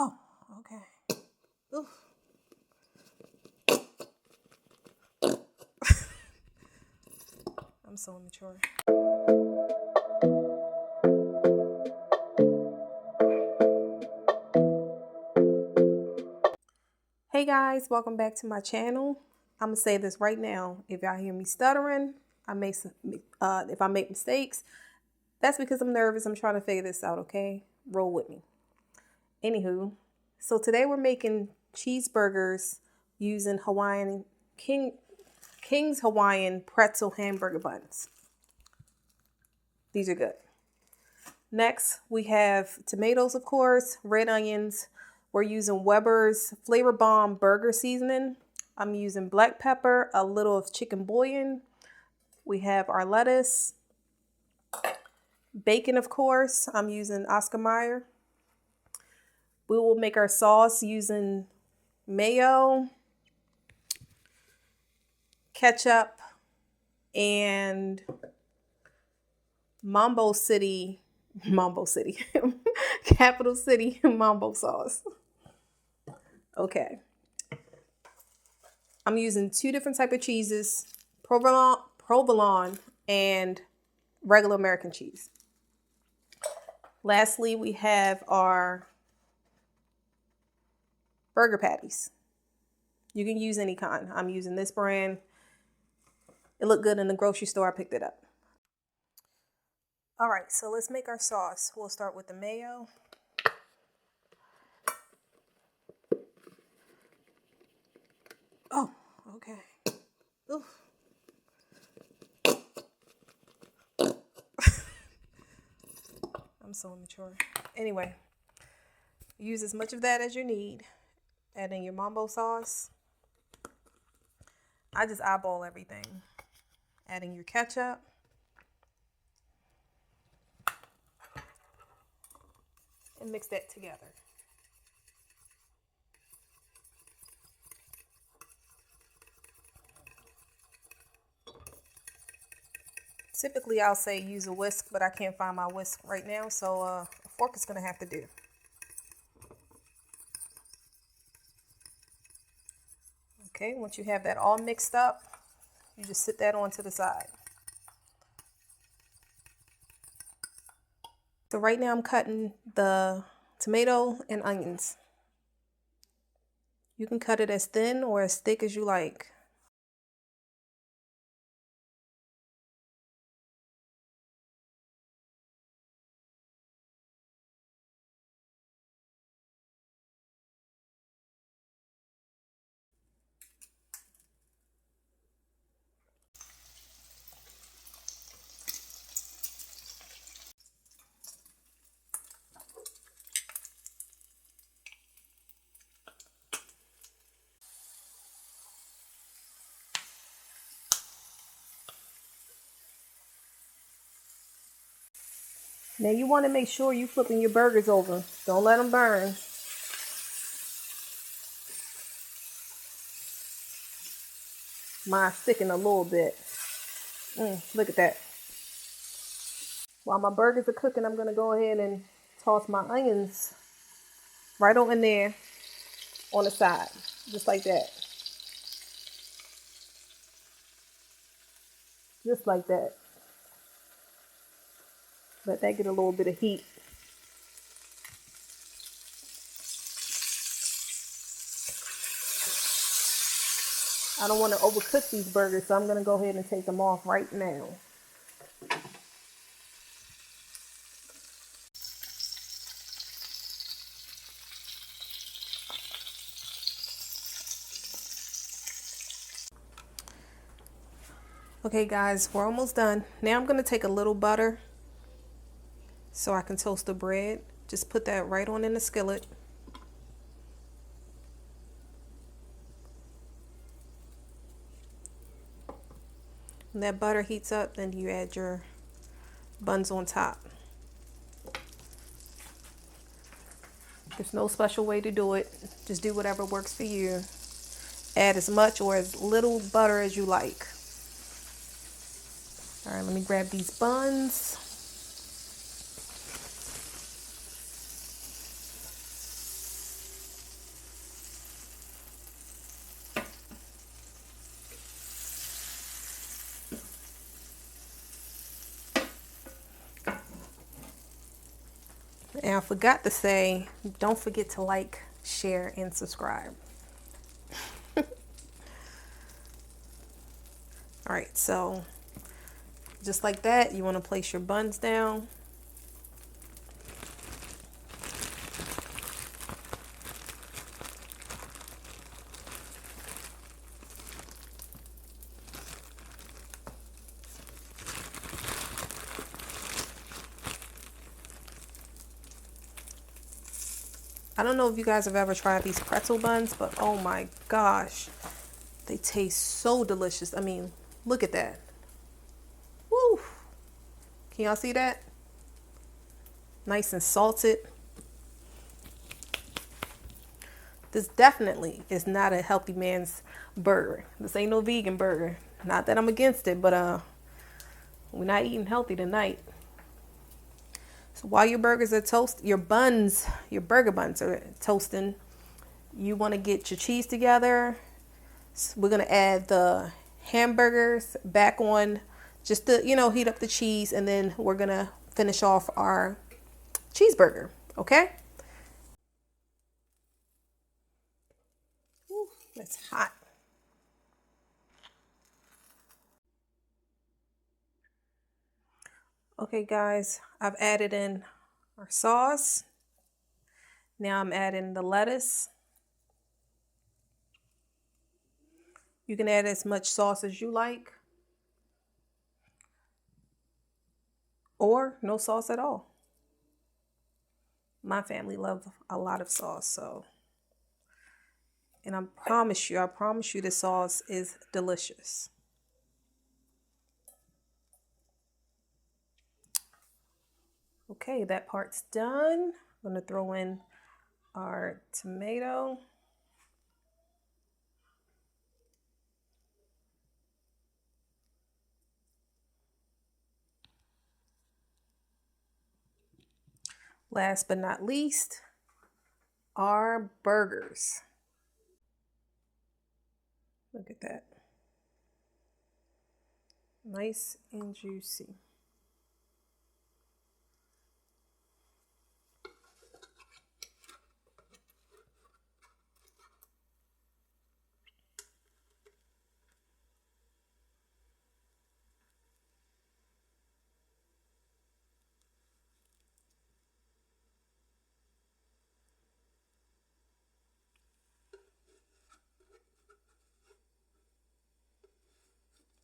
Oh, okay. Oof. I'm so immature. Hey guys, welcome back to my channel. I'm gonna say this right now. If y'all hear me stuttering, if I make mistakes, that's because I'm nervous. I'm trying to figure this out, okay? Roll with me. Anywho, so today we're making cheeseburgers using King's Hawaiian pretzel hamburger buns. These are good. Next, we have tomatoes, of course, red onions. We're using Weber's Flavor Bomb burger seasoning. I'm using black pepper, a little of chicken bouillon. We have our lettuce. Bacon, of course. I'm using Oscar Mayer. We will make our sauce using mayo, ketchup, and Capital City Mambo sauce. Okay. I'm using two different type of cheeses, provolone and regular American cheese. Lastly, we have our burger patties. You can use any kind. I'm using this brand. It looked good in the grocery store. I picked it up. All right, so let's make our sauce. We'll start with the mayo. Oh, okay. Oof. I'm so immature. Anyway, use as much of that as you need. Add in your mambo sauce. I just eyeball everything. Adding your ketchup. And mix that together. Typically, I'll say use a whisk, but I can't find my whisk right now, so a fork is going to have to do. Okay, once you have that all mixed up, you just sit that on to the side. So right now I'm cutting the tomato and onions. You can cut it as thin or as thick as you like. Now you want to make sure you're flipping your burgers over. Don't let them burn. Mine's sticking a little bit. Look at that. While my burgers are cooking, I'm going to go ahead and toss my onions right over in there on the side. Just like that. Just like that. Let that get a little bit of heat. I don't want to overcook these burgers, so I'm going to go ahead and take them off right now. Okay guys, we're almost done. Now I'm going to take a little butter so I can toast the bread. Just put that right on in the skillet. When that butter heats up, then you add your buns on top. There's no special way to do it. Just do whatever works for you. Add as much or as little butter as you like. All right, let me grab these buns. . And I forgot to say, don't forget to like, share, and subscribe. All right, so just like that, you want to place your buns down. I don't know if you guys have ever tried these pretzel buns, but oh my gosh, they taste so delicious. I mean, look at that. Woo! Can y'all see that? Nice and salted. This definitely is not a healthy man's burger. This ain't no vegan burger. Not that I'm against it, but we're not eating healthy tonight. So while your burgers are toast, your burger buns are toasting, you want to get your cheese together. So we're gonna add the hamburgers back on, just to heat up the cheese, and then we're gonna finish off our cheeseburger. Okay. Ooh, that's hot. Okay, guys, I've added in our sauce. Now I'm adding the lettuce. You can add as much sauce as you like, or no sauce at all. My family loves a lot of sauce, so. And I promise you the sauce is delicious. Okay, that part's done. I'm gonna throw in our tomato. Last but not least, our burgers. Look at that. Nice and juicy.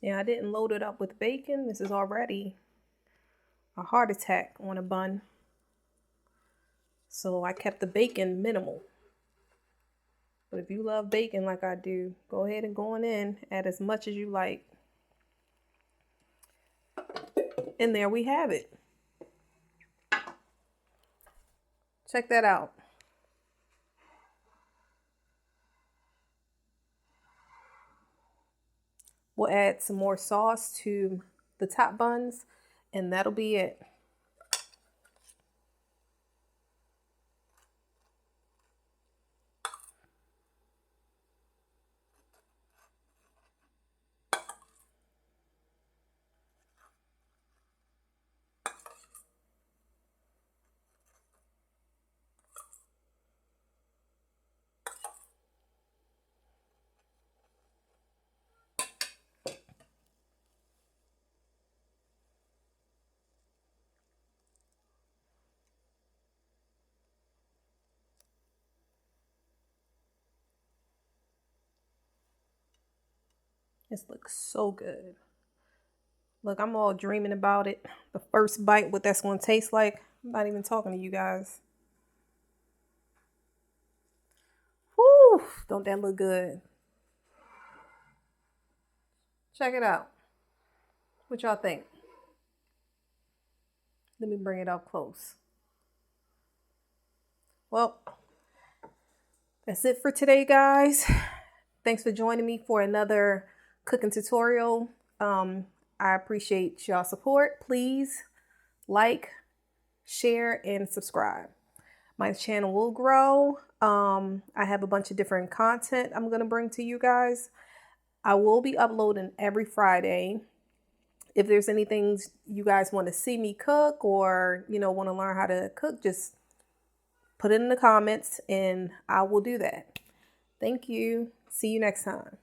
Yeah, I didn't load it up with bacon. This is already a heart attack on a bun. So I kept the bacon minimal. But if you love bacon like I do, go ahead and go on in. Add as much as you like. And there we have it. Check that out. We'll add some more sauce to the top buns, and that'll be it. This looks so good. Look, I'm all dreaming about it. The first bite, what that's going to taste like. I'm not even talking to you guys. Whew, don't that look good? Check it out. What y'all think? Let me bring it up close. Well, that's it for today, guys. Thanks for joining me for another cooking tutorial. I appreciate y'all support. Please like, share, and subscribe. My channel will grow. I have a bunch of different content I'm going to bring to you guys. I will be uploading every Friday. If there's anything you guys want to see me cook, or want to learn how to cook, just put it in the comments and I will do that. Thank you. See you next time.